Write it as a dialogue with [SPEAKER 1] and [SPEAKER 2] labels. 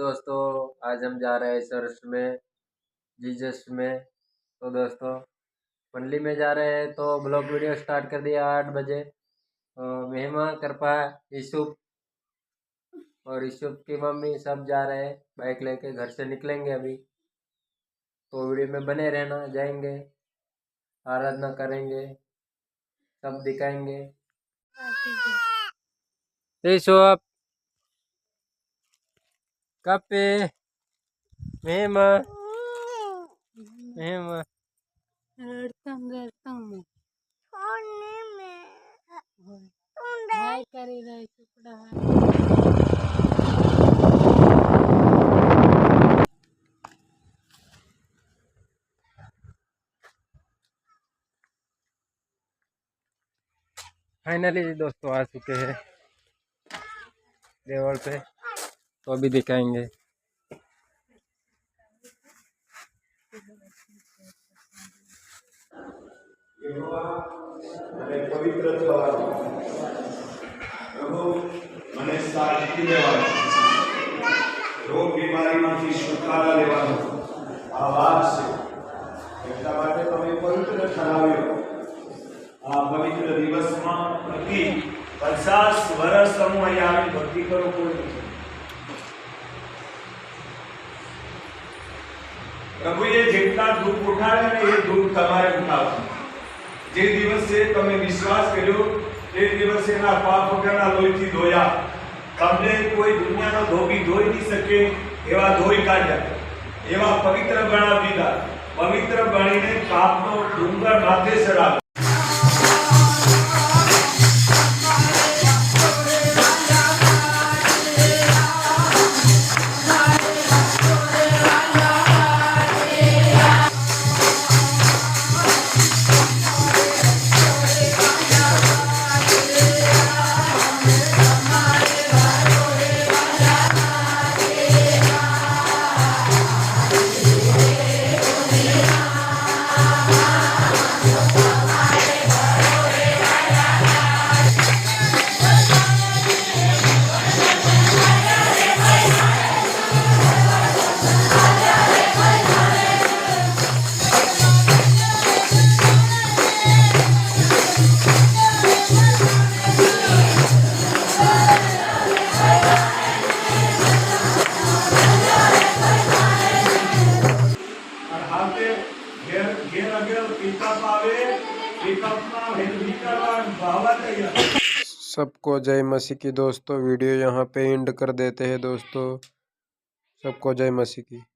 [SPEAKER 1] दोस्तों, आज हम जा रहे हैं चर्च में, जीसस में। तो दोस्तों मंडली में जा रहे हैं तो ब्लॉग वीडियो स्टार्ट कर दिया 8 बजे। महिमा कृपा यूसुफ और यूसुफ की मम्मी सब जा रहे हैं, बाइक लेके घर से निकलेंगे अभी। तो वीडियो में बने रहना, जाएंगे आराधना करेंगे, सब दिखाएंगे। यूसुफ कपे महिमा महिमा फाइनली दोस्तों आ चुके हैं देवल पे, तो अभी दिखाएंगे।
[SPEAKER 2] पवित्र प्रभु મને સાચી લેવાનો રોગ બીમારીમાંથી છુટકારા લેવાનો આ વાત છે એટલા માટે તમે પવિત્ર ઠરાવ્યો આ પવિત્ર દિવસમાં પ્રતિ 50 વર્ષ સમૂહ અહીંયા આવી ભક્તિ કરો કોઈ પ્રભુએ જેટલા દુઃખ ઉઠાવ્યા ને એ દુઃખ તમારે ઉઠાવવું જે દિવસે તમે વિશ્વાસ કર્યો એ દિવસે ના પાપ વગરના લોહીથી ધોયા તમને કોઈ દુનિયાનો ધોબી ધોઈ નહીં શકે એવા ધોઈ કાઢ્યા એવા પવિત્ર ગણા દીધા પવિત્ર ગણીને પાપનો ડુંગર માથે ચડાવ્યો
[SPEAKER 1] सबको जय मसीह की। दोस्तों वीडियो यहाँ पे एंड कर देते हैं दोस्तों। सबको जय मसीह की।